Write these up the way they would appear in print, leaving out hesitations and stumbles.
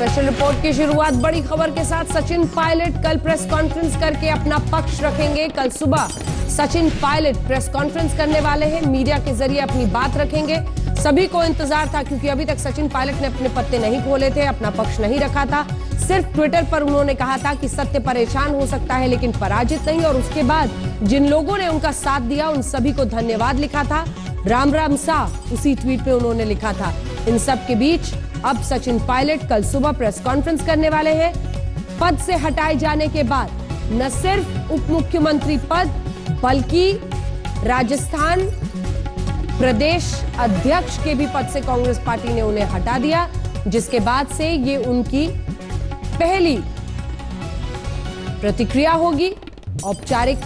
Special report की शुरुआत बड़ी खबर के साथ। सचिन पायलट कल प्रेस कॉन्फ्रेंस करके अपना पक्ष रखेंगे। कल सुबह सचिन पायलट प्रेस कॉन्फ्रेंस करने वाले हैं, मीडिया के जरिए अपनी बात रखेंगे। सभी को इंतजार था क्योंकि अभी तक सचिन पायलट ने अपने पत्ते नहीं खोले थे, अपना पक्ष नहीं रखा था। सिर्फ ट्विटर पर उन्होंने कहा था कि सत्य परेशान हो सकता है लेकिन पराजित नहीं, और उसके बाद जिन लोगों ने उनका साथ दिया उन सभी को धन्यवाद लिखा था। राम राम सा उसी ट्वीट पे उन्होंने लिखा था। इन सब के बीच अब सचिन पायलट कल सुबह प्रेस कॉन्फ्रेंस करने वाले हैं। पद से हटाए जाने के बाद न सिर्फ उप मुख्यमंत्री पद बल्कि राजस्थान प्रदेश अध्यक्ष के भी पद से कांग्रेस पार्टी ने उन्हें हटा दिया, जिसके बाद से ये उनकी पहली प्रतिक्रिया होगी, औपचारिक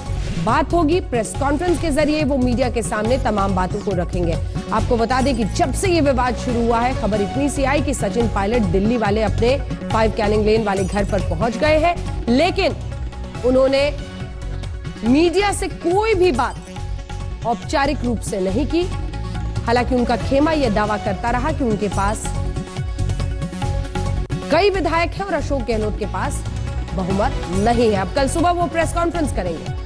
बात होगी। प्रेस कॉन्फ्रेंस के जरिए वो मीडिया के सामने तमाम बातों को रखेंगे। आपको बता दें कि जब से ये विवाद शुरू हुआ है, खबर इतनी सी आई कि सचिन पायलट दिल्ली वाले अपने 5 कैनिंग लेन वाले घर पर पहुंच गए हैं, लेकिन उन्होंने मीडिया से कोई भी बात औपचारिक रूप से नहीं की। हालांकि उनका खेमा यह दावा करता रहा कि उनके पास कई विधायक हैं और अशोक गहलोत के पास बहुमत नहीं है। अब कल सुबह वो प्रेस कॉन्फ्रेंस करेंगे।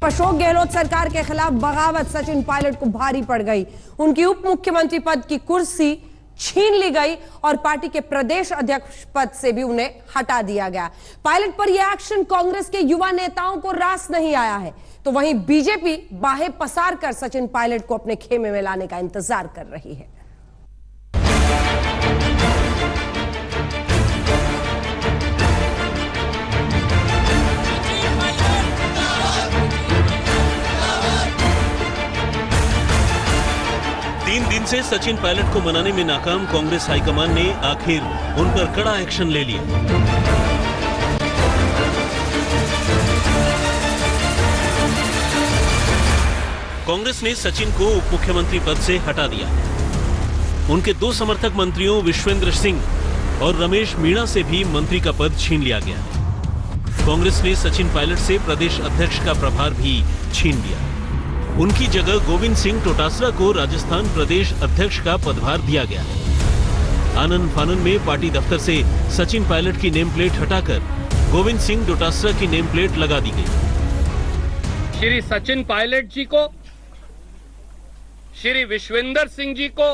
अशोक गहलोत सरकार के खिलाफ बगावत सचिन पायलट को भारी पड़ गई। उनकी उप मुख्यमंत्री पद की कुर्सी छीन ली गई और पार्टी के प्रदेश अध्यक्ष पद से भी उन्हें हटा दिया गया। पायलट पर यह एक्शन कांग्रेस के युवा नेताओं को रास नहीं आया है, तो वहीं बीजेपी बाहें पसार कर सचिन पायलट को अपने खेमे में लाने का इंतजार कर रही है। तीन दिन से सचिन पायलट को मनाने में नाकाम कांग्रेस हाईकमान ने आखिर उन पर कड़ा एक्शन ले लिया। कांग्रेस ने सचिन को उप मुख्यमंत्री पद से हटा दिया। उनके 2 समर्थक मंत्रियों विश्वेंद्र सिंह और रमेश मीणा से भी मंत्री का पद छीन लिया गया। कांग्रेस ने सचिन पायलट से प्रदेश अध्यक्ष का प्रभार भी छीन लिया। उनकी जगह गोविंद सिंह डोटासरा को राजस्थान प्रदेश अध्यक्ष का पदभार दिया गया। आनन फानन में पार्टी दफ्तर से सचिन पायलट की नेम प्लेट हटाकर गोविंद सिंह डोटासरा की नेम प्लेट लगा दी गई। श्री सचिन पायलट जी को, श्री विश्वेंद्र सिंह जी को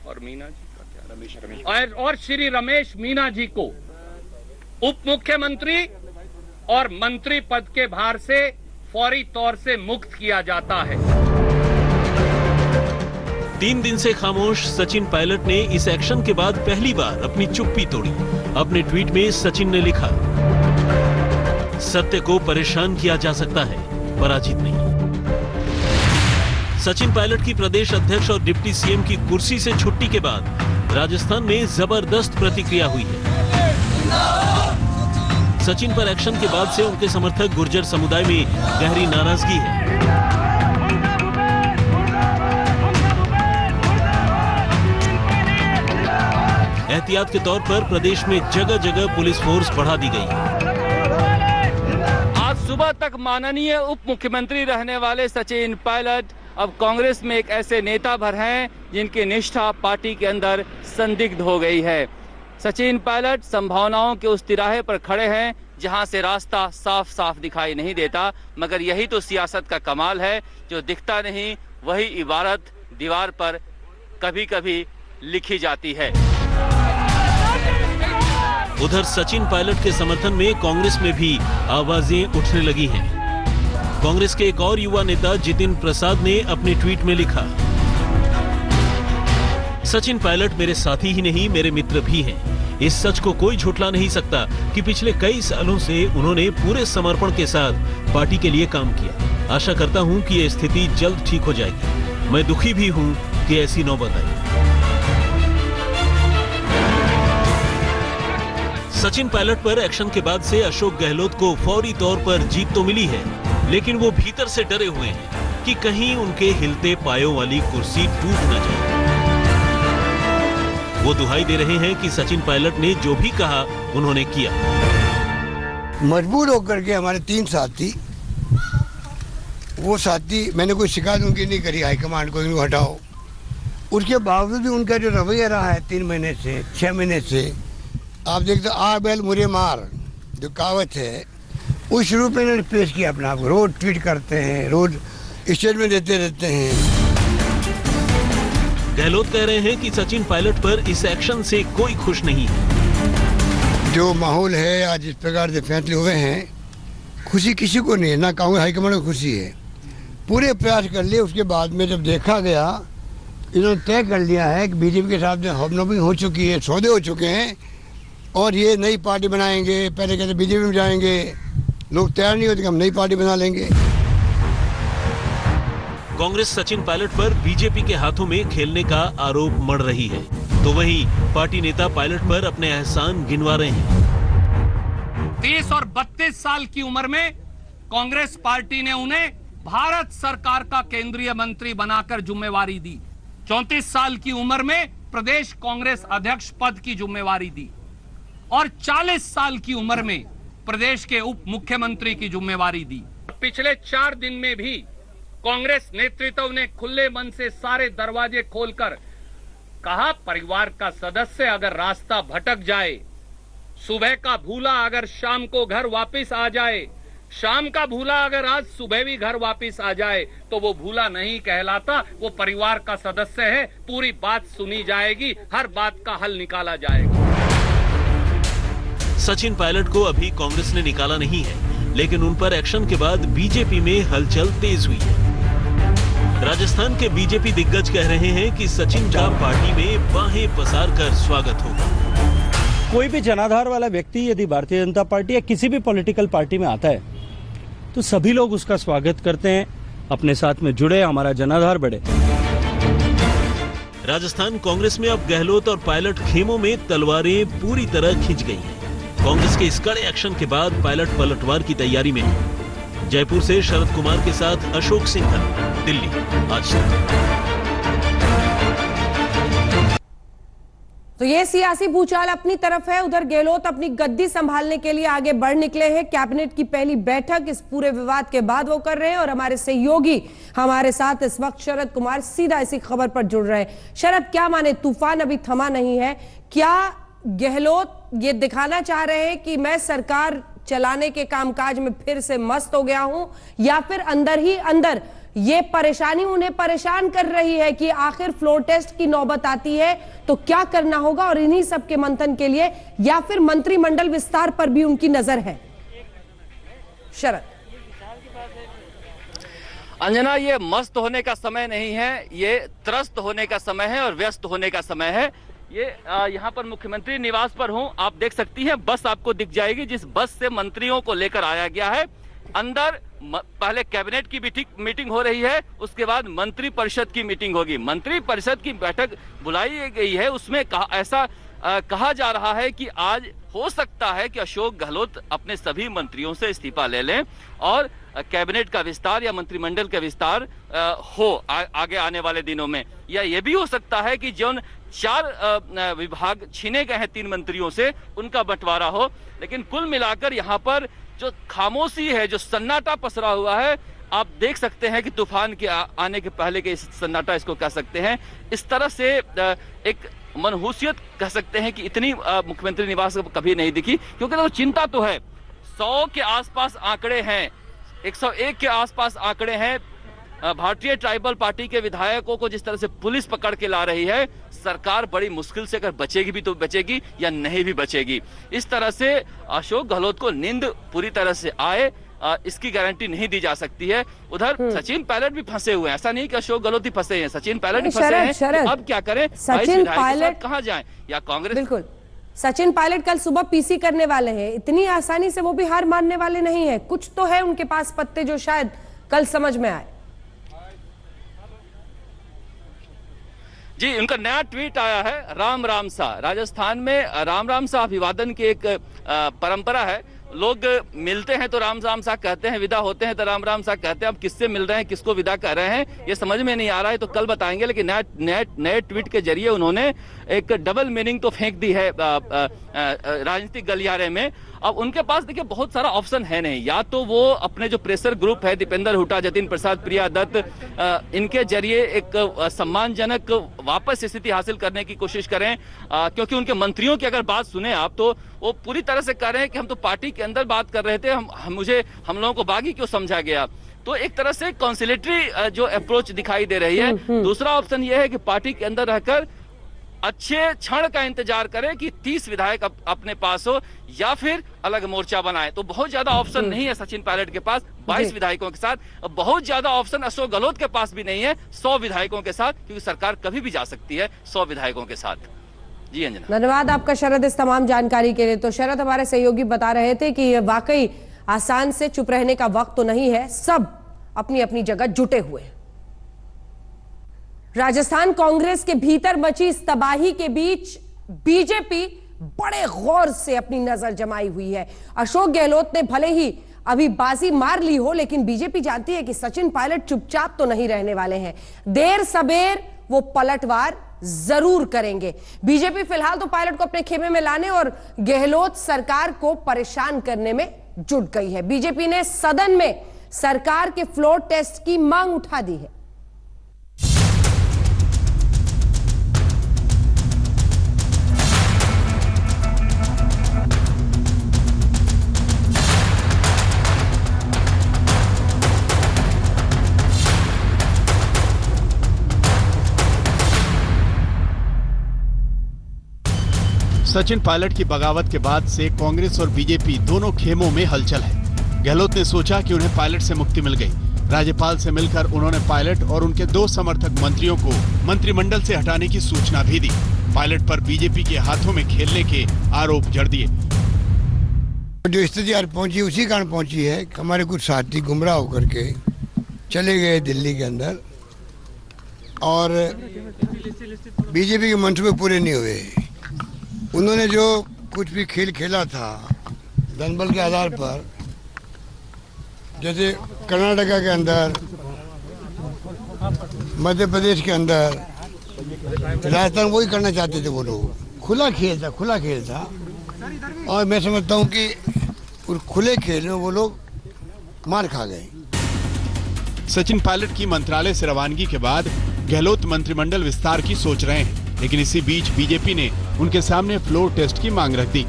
और मीना जी का क्या और श्री रमेश मीना जी को उप मुख्यमंत्री और मंत्री पद के भार से फौरी तौर से मुक्त किया जाता है। 3 दिन से खामोश सचिन पायलट ने इस एक्शन के बाद पहली बार अपनी चुप्पी तोड़ी। अपने ट्वीट में सचिन ने लिखा, सत्य को परेशान किया जा सकता है, पराजित नहीं। सचिन पायलट की प्रदेश अध्यक्ष और डिप्टी सीएम की कुर्सी से छुट्टी के बाद राजस्थान में जबरदस्त प्रतिक्रिया हुई है। सचिन पर एक्शन के बाद से उनके समर्थक गुर्जर समुदाय में गहरी नाराजगी है। एहतियात के तौर पर प्रदेश में जगह जगह पुलिस फोर्स बढ़ा दी गई। आज सुबह तक माननीय उप मुख्यमंत्री रहने वाले सचिन पायलट अब कांग्रेस में एक ऐसे नेता भर हैं जिनकी निष्ठा पार्टी के अंदर संदिग्ध हो गई है। सचिन पायलट संभावनाओं के उस तिराहे पर खड़े हैं जहां से रास्ता साफ साफ दिखाई नहीं देता, मगर यही तो सियासत का कमाल है, जो दिखता नहीं वही इबारत दीवार पर कभी कभी लिखी जाती है। उधर सचिन पायलट के समर्थन में कांग्रेस में भी आवाजें उठने लगी हैं। कांग्रेस के एक और युवा नेता जितिन प्रसाद ने अपने ट्वीट में लिखा, सचिन पायलट मेरे साथी ही नहीं मेरे मित्र भी हैं। इस सच को कोई झुठला नहीं सकता कि पिछले कई सालों से उन्होंने पूरे समर्पण के साथ पार्टी के लिए काम किया। आशा करता हूं कि यह स्थिति जल्द ठीक हो जाएगी। मैं दुखी भी हूं कि ऐसी नौबत आई। सचिन पायलट पर एक्शन के बाद से अशोक गहलोत को फौरी तौर पर जीत तो मिली है, लेकिन वो भीतर से डरे हुए हैं कि कहीं उनके हिलते पायों वाली कुर्सी टूट न जाए। वो दुहाई दे रहे हैं कि सचिन पायलट ने जो भी कहा उन्होंने किया। मजबूर होकर के हमारे 3 साथी, वो साथी मैंने कोई शिकायत उनकी नहीं करी हाईकमांड को, इनको हटाओ। उसके बावजूद भी उनका जो रवैया रहा है 3 महीने से 6 महीने से, आप देखते आ बैल मुझे मार जो कहावत है, उस रूप में इन्होंने पेश किया अपना आप। रोज ट्वीट करते हैं, रोज स्टेटमेंट देते रहते हैं। गहलोत कह रहे हैं कि सचिन पायलट पर इस एक्शन से कोई खुश नहीं है। जो माहौल है आज जिस प्रकार से फैसले हुए हैं, खुशी किसी को नहीं है, ना कांग्रेस हाईकमान को खुशी है। पूरे प्रयास कर लिए, उसके बाद में जब देखा गया, इन्होंने तय कर लिया है कि बीजेपी के साथ में हमनोमी हो चुकी है, सौदे हो चुके हैं और ये नई पार्टी बनाएंगे। पहले कहते बीजेपी में जाएंगे, लोग तैयार नहीं होते कि हम नई पार्टी बना लेंगे। कांग्रेस सचिन पायलट पर बीजेपी के हाथों में खेलने का आरोप मढ़ रही है, तो वहीं पार्टी नेता पायलट पर अपने एहसान गिनवा रहे हैं। 30 और 32 साल की उम्र में कांग्रेस पार्टी ने उन्हें भारत सरकार का केंद्रीय मंत्री बनाकर जिम्मेवारी दी। 34 साल की उम्र में प्रदेश कांग्रेस अध्यक्ष पद की जिम्मेवारी दी और 40 साल की उम्र में प्रदेश के उप मुख्यमंत्री की जिम्मेवारी दी। पिछले 4 दिन में भी कांग्रेस नेतृत्व ने खुले मन से सारे दरवाजे खोलकर कहा, परिवार का सदस्य अगर रास्ता भटक जाए, सुबह का भूला अगर शाम को घर वापस आ जाए, शाम का भूला अगर आज सुबह भी घर वापस आ जाए, तो वो भूला नहीं कहलाता, वो परिवार का सदस्य है। पूरी बात सुनी जाएगी, हर बात का हल निकाला जाएगा। सचिन पायलट को अभी कांग्रेस ने निकाला नहीं है, लेकिन उन पर एक्शन के बाद बीजेपी में हलचल तेज हुई है। राजस्थान के बीजेपी दिग्गज कह रहे हैं कि सचिन का पार्टी में बाहें पसार कर स्वागत होगा। कोई भी जनाधार वाला व्यक्ति यदि भारतीय जनता पार्टी या किसी भी पॉलिटिकल पार्टी में आता है तो सभी लोग उसका स्वागत करते हैं, अपने साथ में जुड़े, हमारा जनाधार बढ़े। राजस्थान कांग्रेस में अब गहलोत और पायलट खेमों में तलवारें पूरी तरह खिंच गई हैं। कांग्रेस के इस कड़े एक्शन के बाद पायलट पलटवार की तैयारी में है। जयपुर से शरद कुमार के साथ अशोक सिंघल, दिल्ली, आज तक। तो ये सियासी भूचाल अपनी तरफ है, उधर गहलोत अपनी गद्दी संभालने के लिए आगे बढ़ निकले हैं। कैबिनेट की पहली बैठक इस पूरे विवाद के बाद वो कर रहे हैं और हमारे सहयोगी हमारे साथ इस वक्त शरद कुमार सीधा इसी खबर पर जुड़ रहे हैं। शरद, क्या माने, तूफान अभी थमा नहीं है, क्या गहलोत ये दिखाना चाह रहे हैं कि मैं सरकार चलाने के कामकाज में फिर से मस्त हो गया हूं, या फिर अंदर ही अंदर ये परेशानी उन्हें परेशान कर रही है कि आखिर फ्लोर टेस्ट की नौबत आती है तो क्या करना होगा, और इन्हीं सब के मंथन के लिए या फिर मंत्रिमंडल विस्तार पर भी उनकी नजर है? शरद। अंजना, ये मस्त होने का समय नहीं है, ये त्रस्त होने का समय है और व्यस्त होने का समय है। ये यहाँ पर मुख्यमंत्री निवास पर हूँ, आप देख सकती हैं, बस आपको दिख जाएगी जिस बस से मंत्रियों को लेकर आया गया है। अंदर पहले कैबिनेट की मीटिंग हो रही है, उसके बाद मंत्री परिषद की मीटिंग होगी। मंत्री परिषद की बैठक बुलाई गई है, उसमें ऐसा कहा जा रहा है कि आज हो सकता है कि अशोक गहलोत अपने सभी मंत्रियों से इस्तीफा ले लें और कैबिनेट का विस्तार या मंत्रिमंडल का विस्तार हो आगे आने वाले दिनों में। या ये भी हो सकता है कि जो 4 विभाग छीने गए हैं 3 मंत्रियों से, उनका बंटवारा हो। लेकिन कुल मिलाकर यहाँ पर जो खामोशी है, जो सन्नाटा पसरा हुआ है, आप देख सकते हैं कि तूफान के आने के पहले के इस सन्नाटा इसको कह सकते हैं। इस तरह से एक मनहूसियत कह सकते हैं कि इतनी मुख्यमंत्री निवास कभी नहीं दिखी, क्योंकि तो चिंता तो है। 100 के आसपास आंकड़े हैं, 101 के आसपास आंकड़े हैं। भारतीय ट्राइबल पार्टी के विधायकों को जिस तरह से पुलिस पकड़ के ला रही है, सरकार बड़ी मुश्किल से अगर बचेगी भी तो बचेगी या नहीं भी बचेगी। इस तरह से अशोक गहलोत को नींद पूरी तरह से आए, इसकी गारंटी नहीं दी जा सकती है। उधर सचिन पायलट भी फंसे हुए हैं, ऐसा नहीं कि अशोक गहलोत ही फंसे हैं, सचिन पायलट भी फंसे हैं। अब क्या करें, सचिन पायलट कहाँ जाएं या कांग्रेस? बिल्कुल, सचिन पायलट कल सुबह पीसी करने वाले हैं, इतनी आसानी से वो भी हार मानने वाले नहीं है। कुछ तो है उनके पास पत्ते जो शायद कल समझ में आए। जी, उनका नया ट्वीट आया है, राम राम सा। राजस्थान में राम राम सा अभिवादन की एक परंपरा है, लोग मिलते हैं तो राम राम सा कहते हैं, विदा होते हैं तो राम राम सा कहते हैं। अब किससे मिल रहे हैं, किसको विदा कर रहे हैं, ये समझ में नहीं आ रहा है, तो कल बताएंगे। लेकिन नए ट्वीट के जरिए उन्होंने एक डबल मीनिंग तो फेंक दी है राजनीतिक गलियारे में। अब उनके पास देखिए बहुत सारा ऑप्शन है नहीं, या तो वो अपने जो प्रेशर ग्रुप है, दीपेंद्र हुड्डा, जतिन प्रसाद, प्रिया दत्त, इनके जरिए एक सम्मानजनक वापस स्थिति हासिल करने की कोशिश करें, क्योंकि उनके मंत्रियों की अगर बात सुने आप तो वो पूरी तरह से कह रहे हैं कि हम तो पार्टी के अंदर बात कर रहे थे, हम लोगों को बागी क्यों समझा गया। तो एक तरह से कॉन्सिलेटरी जो अप्रोच दिखाई दे रही है। दूसरा ऑप्शन यह है कि पार्टी के अंदर रहकर अच्छे क्षण का इंतजार करें कि 30 विधायक अपने पास हो, या फिर अलग मोर्चा बनाए। तो बहुत ज्यादा ऑप्शन नहीं है सचिन पायलट के पास 22 विधायकों के साथ। बहुत ज्यादा ऑप्शन अशोक गहलोत के पास भी नहीं है 100 विधायकों के साथ, क्योंकि सरकार कभी भी जा सकती है 100 विधायकों के साथ। जी अंजना। धन्यवाद आपका शरद इस तमाम जानकारी के लिए। तो शरद, हमारे सहयोगी बता रहे थे कि ये वाकई आसान से चुप रहने का वक्त तो नहीं है, सब अपनी अपनी जगह जुटे हुए हैं। राजस्थान कांग्रेस के भीतर मची इस तबाही के बीच बीजेपी बड़े गौर से अपनी नजर जमाई हुई है। अशोक गहलोत ने भले ही अभी बाजी मार ली हो, लेकिन बीजेपी जानती है कि सचिन पायलट चुपचाप तो नहीं रहने वाले हैं। देर सबेर वो पलटवार जरूर करेंगे। बीजेपी फिलहाल तो पायलट को अपने खेमे में लाने और गहलोत सरकार को परेशान करने में जुट गई है। बीजेपी ने सदन में सरकार के फ्लोर टेस्ट की मांग उठा दी है। सचिन पायलट की बगावत के बाद से कांग्रेस और बीजेपी दोनों खेमों में हलचल है। गहलोत ने सोचा कि उन्हें पायलट से मुक्ति मिल गई। राज्यपाल से मिलकर उन्होंने पायलट और उनके 2 समर्थक मंत्रियों को मंत्रिमंडल से हटाने की सूचना भी दी। पायलट पर बीजेपी के हाथों में खेलने के आरोप जड़ दिए। जो स्थिति आज पहुंची उसी कारण पहुंची है कि हमारे कुछ साथी गुमराह होकर के चले गए दिल्ली के अंदर, और बीजेपी के मंसूबे पूरे नहीं हुए। उन्होंने जो कुछ भी खेल खेला था जनबल के आधार पर, जैसे कर्नाटका के अंदर, मध्य प्रदेश के अंदर, राजस्थान, वही करना चाहते थे वो लोग। खुला खेल था, और मैं समझता हूँ कि उस खुले खेल में वो लोग मार खा गए। सचिन पायलट की मंत्रालय से रवानगी के बाद गहलोत मंत्रिमंडल विस्तार की सोच रहे हैं, लेकिन इसी बीच बीजेपी ने उनके सामने फ्लोर टेस्ट की मांग रख दी।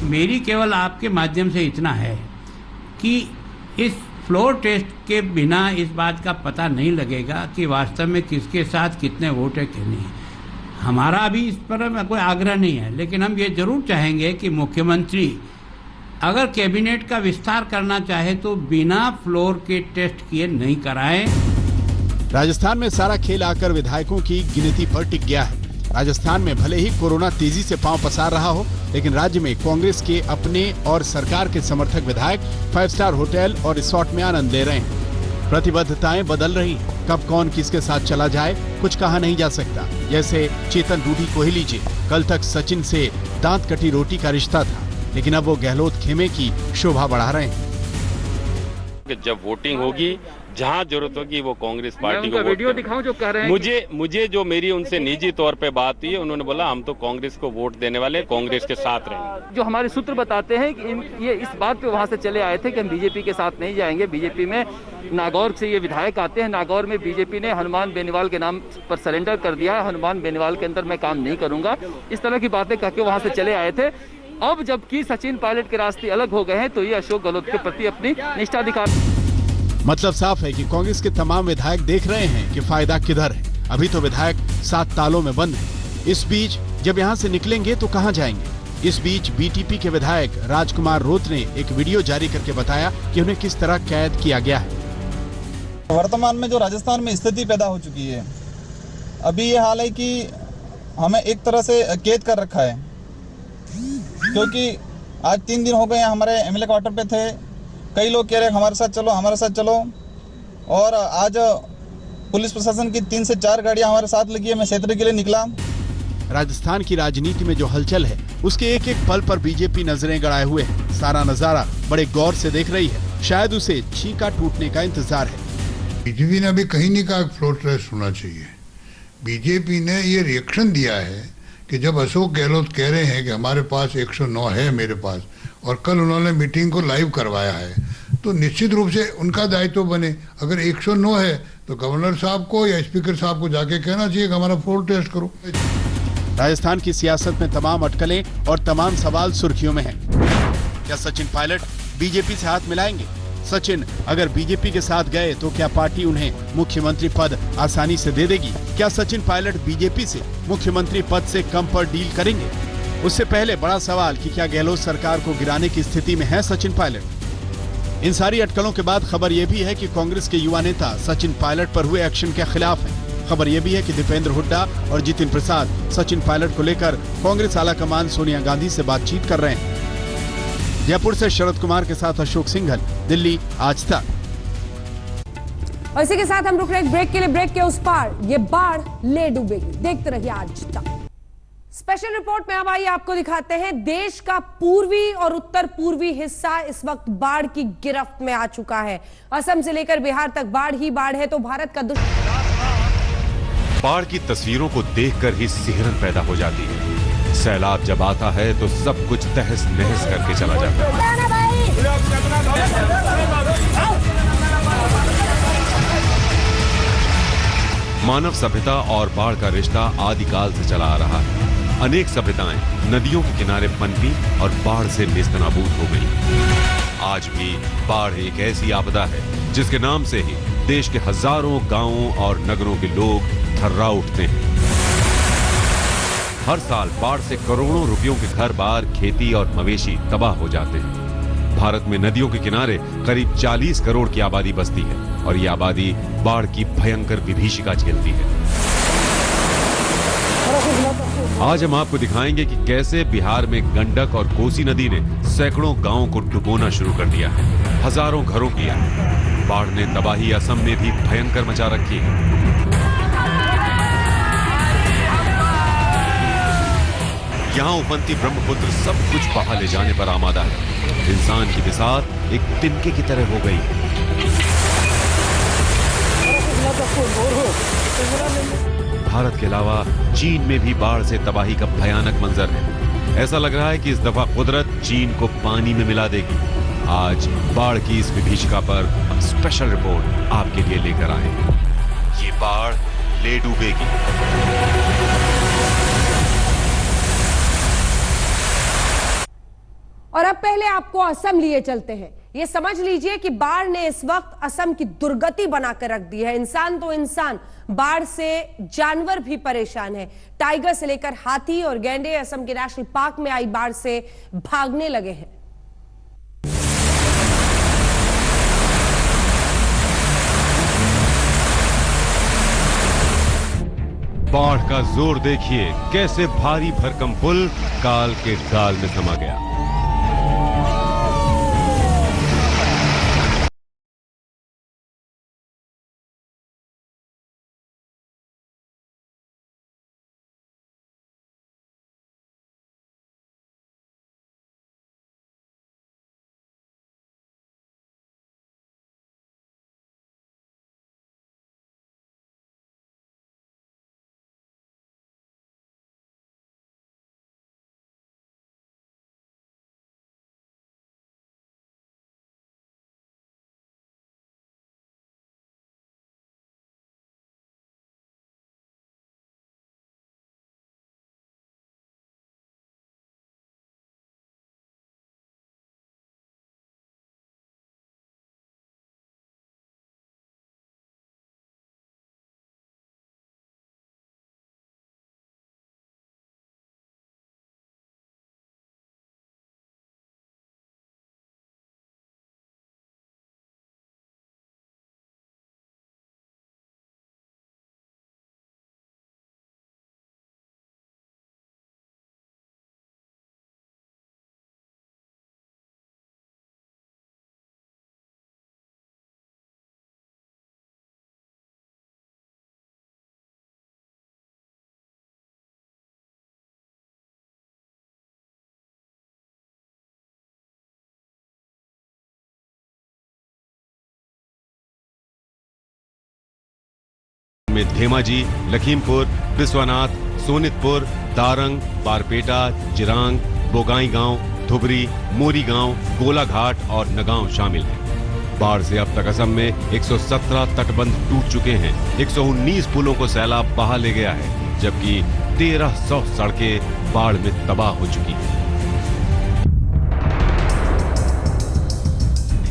मेरी केवल आपके माध्यम से इतना है कि इस फ्लोर टेस्ट के बिना इस बात का पता नहीं लगेगा कि वास्तव में किसके साथ कितने वोट है कि नहीं। हमारा अभी इस पर कोई आग्रह नहीं है, लेकिन हम ये जरूर चाहेंगे कि मुख्यमंत्री अगर कैबिनेट का विस्तार करना चाहे तो बिना फ्लोर के टेस्ट किए नहीं कराएं। राजस्थान में सारा खेल आकर विधायकों की गिनती पर टिक गया है। राजस्थान में भले ही कोरोना तेजी से पांव पसार रहा हो, लेकिन राज्य में कांग्रेस के अपने और सरकार के समर्थक विधायक 5 स्टार होटल और रिसोर्ट में आनंद ले रहे हैं। प्रतिबद्धताएं बदल रही हैं। कब कौन किसके साथ चला जाए कुछ कहा नहीं जा सकता। जैसे चेतन रूडी को ही लीजिए, कल तक सचिन से दांत कटी रोटी का रिश्ता था, लेकिन अब वो गहलोत खेमे की शोभा बढ़ा रहे हैं। जब वोटिंग होगी, जहां जरूरत होगी वो कांग्रेस पार्टी को वीडियो दिखाऊं जो कह रहे हैं। मुझे जो मेरी उनसे निजी तौर पे बात हुई है, उन्होंने बोला हम तो कांग्रेस को वोट देने वाले, कांग्रेस के साथ रहेंगे। जो हमारे सूत्र बताते हैं कि ये इस बात पे वहां से चले आए थे कि हम बीजेपी के साथ नहीं जाएंगे। बीजेपी में नागौर से ये विधायक आते हैं, नागौर में बीजेपी ने हनुमान बेनीवाल के नाम पर सरेंडर कर दिया है, हनुमान बेनीवाल के अंदर मैं काम नहीं करूंगा, इस तरह की बातें कह के वहां से चले आए थे। अब जबकि सचिन पायलट के रास्ते अलग हो गए हैं, तो ये अशोक गहलोत के प्रति अपनी निष्ठा दिखा। मतलब साफ है कि कांग्रेस के तमाम विधायक देख रहे हैं कि फायदा किधर है। अभी तो विधायक 7 तालों में बंद हैं। इस बीच जब यहां से निकलेंगे तो कहां जाएंगे। इस बीच बीटीपी के विधायक राजकुमार रोत ने एक वीडियो जारी करके बताया कि उन्हें किस तरह कैद किया गया है। वर्तमान में जो राजस्थान में स्थिति पैदा हो चुकी है, अभी ये हाल है कि हमें एक तरह से कैद कर रखा है, क्योंकि आज 3 दिन हो गए हमारे एमएलए क्वार्टर पे थे। कई लोग कह रहे हैं हमारे साथ चलो, और आज पुलिस प्रशासन की 3 से 4 गाड़ियां हमारे साथ लगी है। मैं क्षेत्र के लिए निकला। राजस्थान की राजनीति में जो हलचल है उसके एक एक पल पर बीजेपी नजरें गड़ाए हुए है। सारा नजारा बड़े गौर से देख रही है। शायद उसे छींका टूटने का इंतजार है। बीजेपी ने अभी कहीं नहीं कहा फ्लोर टेस्ट होना चाहिए। बीजेपी ने ये रिएक्शन दिया है कि जब अशोक गहलोत कह रहे हैं कि हमारे पास 109 है मेरे पास, और कल उन्होंने मीटिंग को लाइव करवाया है, तो निश्चित रूप से उनका दायित्व बने। अगर 109 है तो गवर्नर साहब को या स्पीकर साहब को जाके कहना चाहिए कि हमारा फ्लोर टेस्ट करो। राजस्थान की सियासत में तमाम अटकलें और तमाम सवाल सुर्खियों में हैं। क्या सचिन पायलट बीजेपी से हाथ मिलाएंगे? सचिन अगर बीजेपी के साथ गए तो क्या पार्टी उन्हें मुख्यमंत्री पद आसानी से दे देगी? क्या सचिन पायलट बीजेपी से मुख्यमंत्री पद से कम पर डील करेंगे? उससे पहले बड़ा सवाल कि क्या गहलोत सरकार को गिराने की स्थिति में है सचिन पायलट? इन सारी अटकलों के बाद खबर यह भी है कि कांग्रेस के युवा नेता सचिन पायलट पर हुए एक्शन के खिलाफ हैं। खबर यह भी है कि दीपेंद्र हुड्डा और जितिन प्रसाद सचिन पायलट को लेकर कांग्रेस आलाकमान सोनिया गांधी से बातचीत कर रहे हैं। जयपुर से शरद कुमार के साथ अशोक सिंघल, दिल्ली, आज तक। और इसी के साथ हम रुक रहे हैं ब्रेक के लिए। ब्रेक के उस पार ये बाढ़ ले डूबेगी, देखते रहिए आज तक। स्पेशल रिपोर्ट में अब आइए आपको दिखाते हैं, देश का पूर्वी और उत्तर पूर्वी हिस्सा इस वक्त बाढ़ की गिरफ्त में आ चुका है। असम से लेकर बिहार तक बाढ़ ही बाढ़ है, तो भारत का बाढ़ की तस्वीरों को देखकर ही सिहरन पैदा हो जाती है। सैलाब जब आता है तो सब कुछ तहस नहस करके चला जाता है। मानव सभ्यता और बाढ़ का रिश्ता आदिकाल से चला आ रहा है। अनेक सभ्यताएं नदियों के किनारे पनपी और बाढ़ से नेस्तनाबूद हो गई। आज भी बाढ़ एक ऐसी आपदा है जिसके नाम से ही देश के हजारों गांवों और नगरों के लोग थर्रा उठते हैं। हर साल बाढ़ से करोड़ों रुपयों के घर बार, खेती और मवेशी तबाह हो जाते हैं। भारत में नदियों के किनारे करीब 40 करोड़ की आबादी बसती है और ये आबादी बाढ़ की भयंकर विभीषिका झेलती है। आज हम आपको दिखाएंगे कि कैसे बिहार में गंडक और कोसी नदी ने सैकड़ों गांवों को डुबोना शुरू कर दिया है। हजारों घरों की बाढ़ ने तबाही असम में भी भयंकर मचा रखी है। यहाँ उफनती ब्रह्मपुत्र सब कुछ बहा ले जाने पर आमादा है। इंसान की बिसात एक तिनके की तरह हो गई है। भारत के अलावा चीन में भी बाढ़ से तबाही का भयानक मंजर है। ऐसा लग रहा है कि इस दफा कुदरत चीन को पानी में मिला देगी। आज बाढ़ की इस विभीषिका पर हम स्पेशल रिपोर्ट आपके लिए लेकर आए हैं। ये बाढ़ ले डूबेगी। और अब पहले आपको असम लिए चलते हैं। ये समझ लीजिए कि बाढ़ ने इस वक्त असम की दुर्गति बनाकर रख दी है। इंसान तो इंसान, बाढ़ से जानवर भी परेशान है। टाइगर से लेकर हाथी और गैंडे असम के नेशनल पार्क में आई बाढ़ से भागने लगे हैं। बाढ़ का जोर देखिए, कैसे भारी भरकम पुल काल के गाल में समा गया। में धेमाजी, लखीमपुर, बिस्वनाथ, सोनितपुर, दारंग, बारपेटा, जिरांग, बोगाईगांव, धुबरी, मोरी गांव, गोलाघाट और नगांव शामिल हैं। बाढ़ से अब तक असम में 117 तटबंध टूट चुके हैं, 119 पुलों को सैलाब बहा ले गया है, जबकि 1300 सड़कें बाढ़ में तबाह हो चुकी हैं।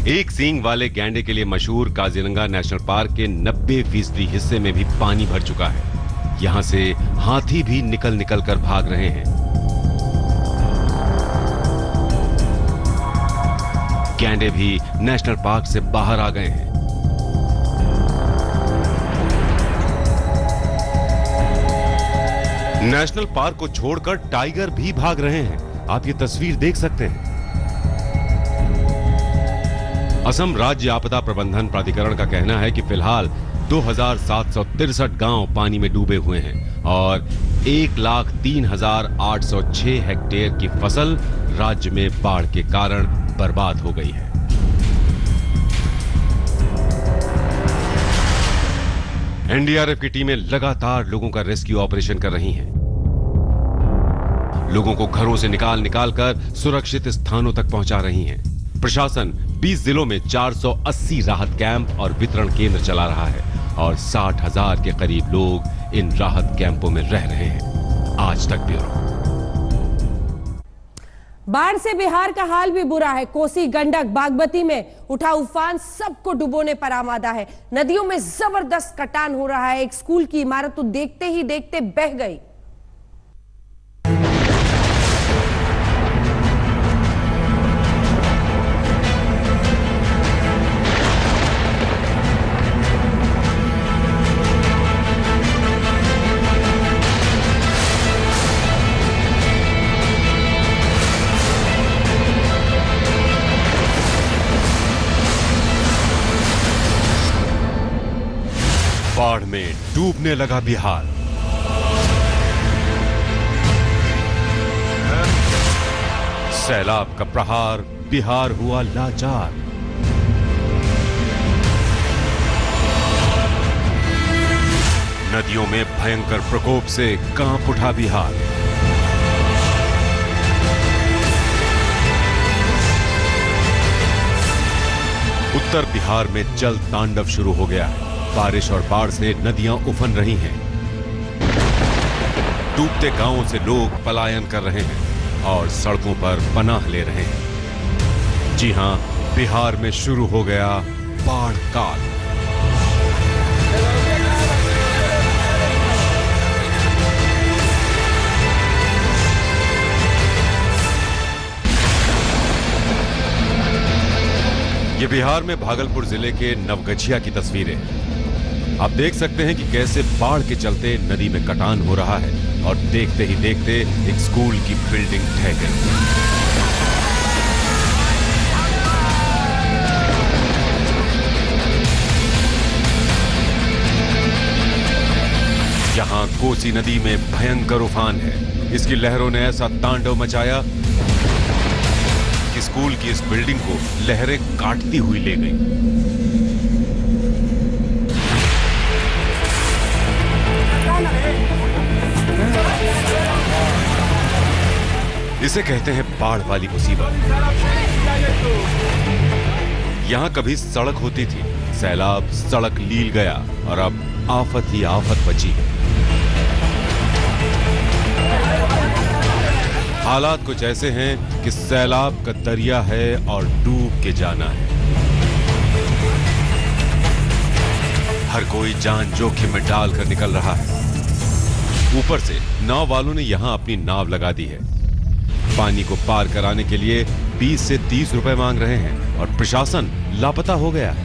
एक सींग वाले गैंडे के लिए मशहूर काजीरंगा नेशनल पार्क के 90% हिस्से में भी पानी भर चुका है। यहां से हाथी भी निकल निकल कर भाग रहे हैं। गैंडे भी नेशनल पार्क से बाहर आ गए हैं। नेशनल पार्क को छोड़कर टाइगर भी भाग रहे हैं। आप ये तस्वीर देख सकते हैं। असम राज्य आपदा प्रबंधन प्राधिकरण का कहना है कि फिलहाल 2763 गांव पानी में डूबे हुए हैं और 1,03,806 हेक्टेयर की फसल राज्य में बाढ़ के कारण बर्बाद हो गई है। एनडीआरएफ की टीमें लगातार लोगों का रेस्क्यू ऑपरेशन कर रही हैं। लोगों को घरों से निकाल कर सुरक्षित स्थानों तक पहुंचा रही हैं। प्रशासन 20 जिलों में 480 राहत कैंप और वितरण केंद्र चला रहा है और 60,000 के करीब लोग इन राहत कैंपों में रह रहे हैं। आज तक ब्यूरो। बाढ़ से बिहार का हाल भी बुरा है। कोसी, गंडक, बागमती में उठा उफान सबको डुबोने पर आमादा है। नदियों में जबरदस्त कटान हो रहा है। एक स्कूल की इमारत तो देखते ही देखते बह गई। बाढ़ में डूबने लगा बिहार। सैलाब का प्रहार, बिहार हुआ लाचार। नदियों में भयंकर प्रकोप से कांप उठा बिहार। उत्तर बिहार में जल तांडव शुरू हो गया है। बारिश और बाढ़ से नदियां उफन रही हैं। डूबते गांवों से लोग पलायन कर रहे हैं और सड़कों पर पनाह ले रहे हैं। जी हां, बिहार में शुरू हो गया बाढ़ काल। ये बिहार में भागलपुर जिले के नवगछिया की तस्वीरें हैं। आप देख सकते हैं कि कैसे बाढ़ के चलते नदी में कटान हो रहा है और देखते ही देखते एक स्कूल की बिल्डिंग ढह गई। यहां कोसी नदी में भयंकर उफान है। इसकी लहरों ने ऐसा तांडव मचाया कि स्कूल की इस बिल्डिंग को लहरें काटती हुई ले गई। इसे कहते हैं बाढ़ वाली मुसीबत। यहां कभी सड़क होती थी, सैलाब सड़क लील गया और अब आफत ही आफत बची है। हालात कुछ ऐसे हैं कि सैलाब का दरिया है और डूब के जाना है। हर कोई जान जोखिम में डालकर निकल रहा है। ऊपर से नाव वालों ने यहां अपनी नाव लगा दी है। पानी को पार कराने के लिए 20 से 30 रुपए मांग रहे हैं और प्रशासन लापता हो गया है।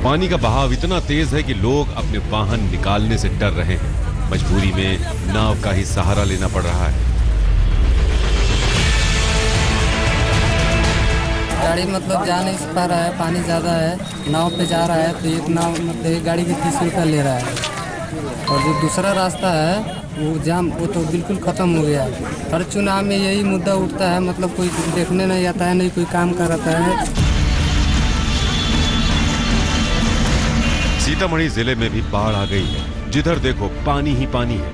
पानी का बहाव इतना तेज है कि लोग अपने वाहन निकालने से डर रहे हैं। मजबूरी में नाव का ही सहारा लेना पड़ रहा है। गाड़ी मतलब जा नहीं पा रहा है, पानी ज़्यादा है। नाव पे जा रहा है तो एक नाव मतलब एक गाड़ी भी 30 रुपया ले रहा है और जो दूसरा रास्ता है वो जाम, वो तो बिल्कुल ख़त्म हो गया है। हर चुनाव में यही मुद्दा उठता है, मतलब कोई देखने नहीं आता है, नहीं कोई काम कराता है। सीतामढ़ी जिले में भी बाढ़ आ गई है। जिधर देखो पानी ही पानी है।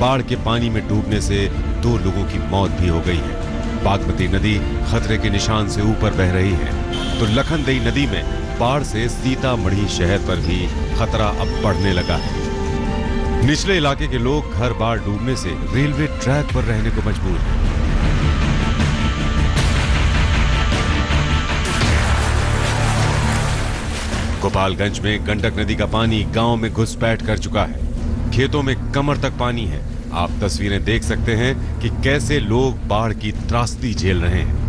बाढ़ के पानी में डूबने से 2 लोगों की मौत भी हो गई है। बागमती नदी खतरे के निशान से ऊपर बह रही है, तो लखनदेई नदी में बाढ़ से सीतामढ़ी शहर पर भी खतरा अब बढ़ने लगा है। निचले इलाके के लोग घर बाढ़ डूबने से रेलवे ट्रैक पर रहने को मजबूर हैं। गोपालगंज में गंडक नदी का पानी गांव में घुसपैठ कर चुका है। खेतों में कमर तक पानी है। आप तस्वीरें देख सकते हैं कि कैसे लोग बाढ़ की त्रासदी झेल रहे हैं।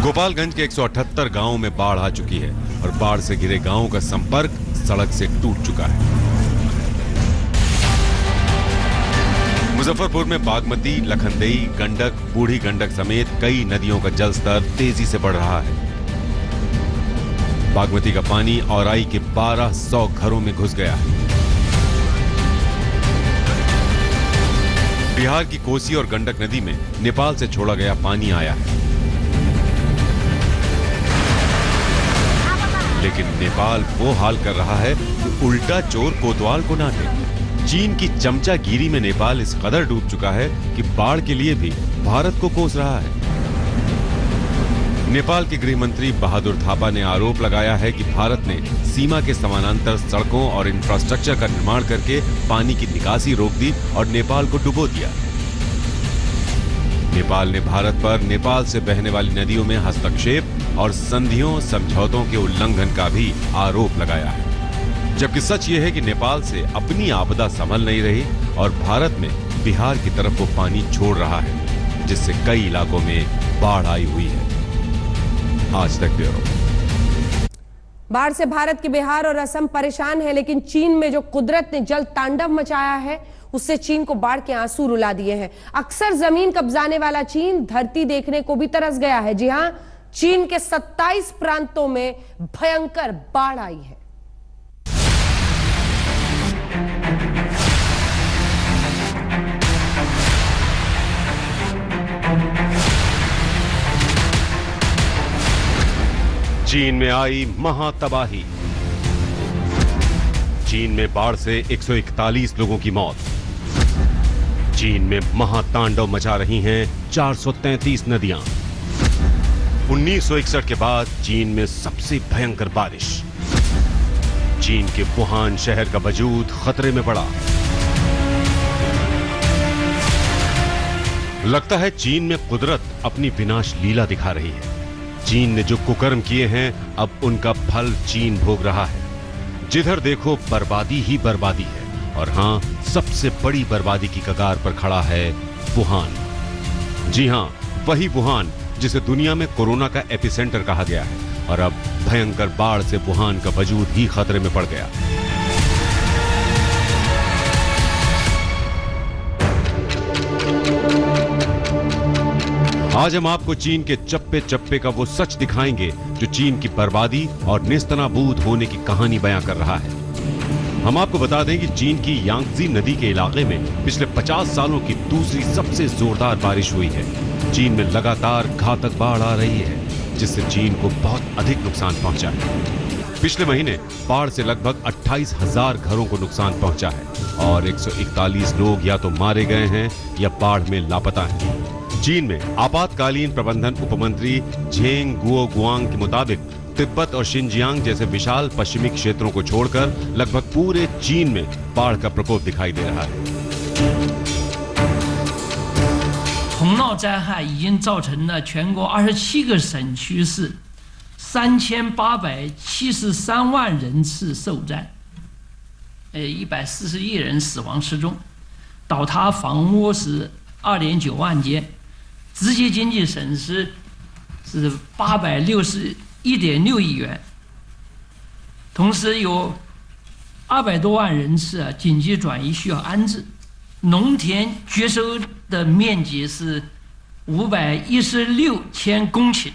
गोपालगंज के 178 गांवों में बाढ़ आ चुकी है और बाढ़ से घिरे गांवों का संपर्क सड़क से टूट चुका है। मुजफ्फरपुर में बागमती, लखनदेई, गंडक, बूढ़ी गंडक समेत कई नदियों का जलस्तर तेजी से बढ़ रहा है। बागमती का पानी औराई के 1200 घरों में घुस गया है। बिहार की कोसी और गंडक नदी में नेपाल से छोड़ा गया पानी आया है, लेकिन नेपाल वो हाल कर रहा है कि उल्टा चोर कोतवाल को नाटे। चीन की चमचागिरी में नेपाल इस कदर डूब चुका है कि बाढ़ के लिए भी भारत को कोस रहा है। नेपाल के गृह मंत्री बहादुर थापा ने आरोप लगाया है कि भारत ने सीमा के समानांतर सड़कों और इंफ्रास्ट्रक्चर का निर्माण करके पानी की निकासी रोक दी और नेपाल को डुबो दिया। नेपाल ने भारत पर नेपाल से बहने वाली नदियों में हस्तक्षेप और संधियों समझौतों के उल्लंघन का भी आरोप लगाया है। जबकि सच यह है कि नेपाल से अपनी आपदा संभल नहीं रही और भारत में बिहार की तरफ वो पानी छोड़ रहा है, जिससे कई इलाकों में बाढ़ आई हुई है। आज तक ब्यूरो। बाढ़ से भारत के बिहार और असम परेशान है, लेकिन चीन में जो कुदरत ने जल तांडव मचाया है उससे चीन को बाढ़ के आंसू रुला दिए हैं। अक्सर जमीन कब्जाने वाला चीन धरती देखने को भी तरस गया है। जी हां, चीन के 27 प्रांतों में भयंकर बाढ़ आई है। चीन में आई महातबाही। चीन में बाढ़ से 141 लोगों की मौत। चीन में महातांडव मचा रही हैं 433 नदियां। 1961 के बाद चीन में सबसे भयंकर बारिश। चीन के वुहान शहर का वजूद खतरे में पड़ा। लगता है चीन में कुदरत अपनी विनाश लीला दिखा रही है। चीन ने जो कुकर्म किए हैं, अब उनका फल चीन भोग रहा है। जिधर देखो बर्बादी ही बर्बादी है। और हां, सबसे बड़ी बर्बादी की कगार पर खड़ा है वुहान। जी हां, वही वुहान जिसे दुनिया में कोरोना का एपिसेंटर कहा गया है, और अब भयंकर बाढ़ से वुहान का वजूद ही खतरे में पड़ गया। आज हम आपको चीन के चप्पे चप्पे का वो सच दिखाएंगे जो चीन की बर्बादी और नेस्तनाबूद होने की कहानी बयां कर रहा है। हम आपको बता दें कि चीन की यांगजी नदी के इलाके में पिछले 50 सालों की दूसरी सबसे जोरदार बारिश हुई है। चीन में लगातार घातक बाढ़ आ रही है, जिससे चीन को बहुत अधिक नुकसान पहुंचा है। पिछले महीने बाढ़ से लगभग 28,000 घरों को नुकसान पहुंचा है और 141 लोग या तो मारे गए हैं या बाढ़ में लापता हैं। चीन में आपातकालीन प्रबंधन उपमंत्री झेंग गुओगुआंग के मुताबिक तिब्बत और शिनजियांग जैसे विशाल पश्चिमी क्षेत्रों को छोड़कर लगभग पूरे चीन में बाढ़ का प्रकोप दिखाई दे रहा है। 洪涝灾害已经造成了全国27个省区市3873万人次受灾，140亿人死亡失踪，倒塌房屋是2.9万间，直接经济损失是861.6亿元。同时有200多万人次紧急转移需要安置，农田绝收的面积是516千公顷。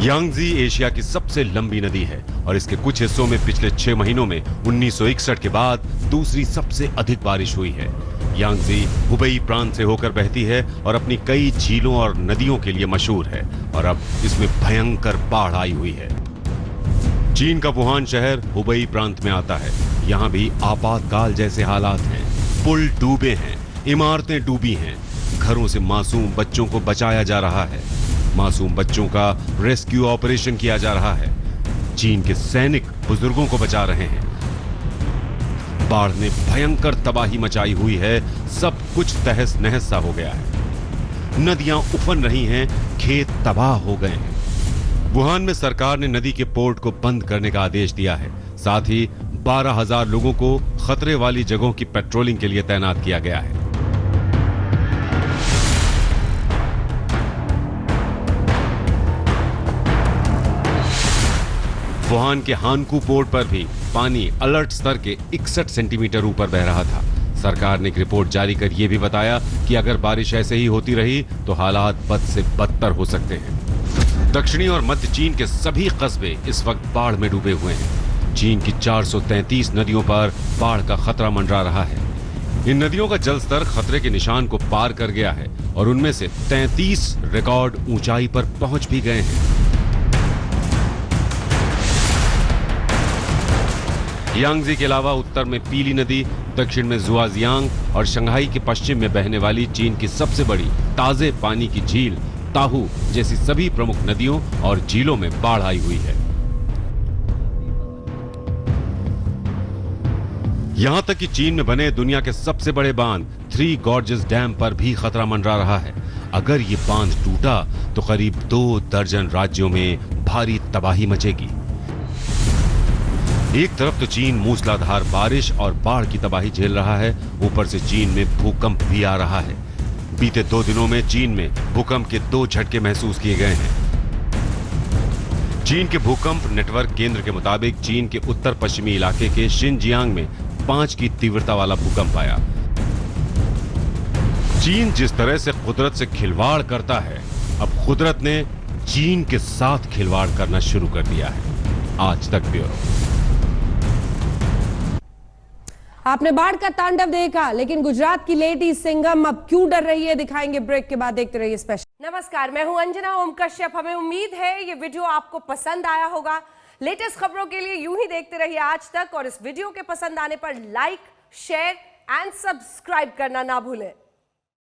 यांगजी एशिया की सबसे लंबी नदी है और इसके कुछ हिस्सों में पिछले 6 महीनों में 1961 के बाद दूसरी सबसे अधिक बारिश हुई है। यांगजी हुबेई प्रांत से होकर बहती है और अपनी कई झीलों और नदियों के लिए मशहूर है और अब इसमें भयंकर बाढ़ आई हुई है। चीन का वुहान शहर हुबेई प्रांत में आता है। यहाँ भी आपातकाल जैसे हालात हैं। पुल डूबे हैं, इमारतें डूबी हैं, घरों से मासूम बच्चों को बचाया जा रहा है। मासूम बच्चों का रेस्क्यू ऑपरेशन किया जा रहा है। चीन के सैनिक बुजुर्गों को बचा रहे हैं। बाढ़ ने भयंकर तबाही मचाई हुई है। सब कुछ तहस नहस सा हो गया है। नदियां उफन रही हैं, खेत तबाह हो गए हैं। वुहान में सरकार ने नदी के पोर्ट को बंद करने का आदेश दिया है। साथ ही 12,000 लोगों को खतरे वाली जगहों की पेट्रोलिंग के लिए तैनात किया गया है। वुहान के हानकू पोर्ट पर भी पानी अलर्ट स्तर के 61 सेंटीमीटर ऊपर बह रहा था। सरकार ने एक रिपोर्ट जारी कर यह भी बताया कि अगर बारिश ऐसे ही होती रही तो हालात बद से बदतर हो सकते हैं। दक्षिणी और मध्य चीन के सभी कस्बे इस वक्त बाढ़ में डूबे हुए हैं। चीन की 433 नदियों पर बाढ़ का खतरा मंडरा रहा है। इन नदियों का जलस्तर खतरे के निशान को पार कर गया है और उनमें से 33 रिकॉर्ड ऊंचाई पर पहुंच भी गए हैं। यांगजी के अलावा उत्तर में पीली नदी, दक्षिण में जुआजियांग और शंघाई के पश्चिम में बहने वाली चीन की सबसे बड़ी ताजे पानी की झील ताहू जैसी सभी प्रमुख नदियों और झीलों में बाढ़ आई हुई है। यहां तक कि चीन में बने दुनिया के सबसे बड़े बांध थ्री गॉर्जेस डैम पर भी खतरा मंडरा रहा है। अगर ये बांध टूटा तो करीब 2 दर्जन राज्यों में भारी तबाही मचेगी। एक तरफ तो चीन मूसलाधार बारिश और बाढ़ की तबाही झेल रहा है, ऊपर से चीन में भूकंप भी आ रहा है। बीते 2 दिनों में चीन में भूकंप के 2 झटके महसूस किए गए हैं। चीन के भूकंप नेटवर्क केंद्र के मुताबिक चीन के उत्तर पश्चिमी इलाके के शिनजियांग में 5 की तीव्रता वाला भूकंप आया। चीन जिस तरह से कुदरत से खिलवाड़ करता है, अब कुदरत ने चीन के साथ खिलवाड़ करना शुरू कर दिया है। आज तक ब्यूरो। आपने बाढ़ का तांडव देखा, लेकिन गुजरात की लेडी सिंघम अब क्यों डर रही है, दिखाएंगे ब्रेक के बाद। देखते रहिए स्पेशल। नमस्कार, मैं हूं अंजना ओम कश्यप। हमें उम्मीद है ये वीडियो आपको पसंद आया होगा। लेटेस्ट खबरों के लिए यूं ही देखते रहिए आज तक और इस वीडियो के पसंद आने पर लाइक, शेयर एंड सब्सक्राइब करना ना भूलें।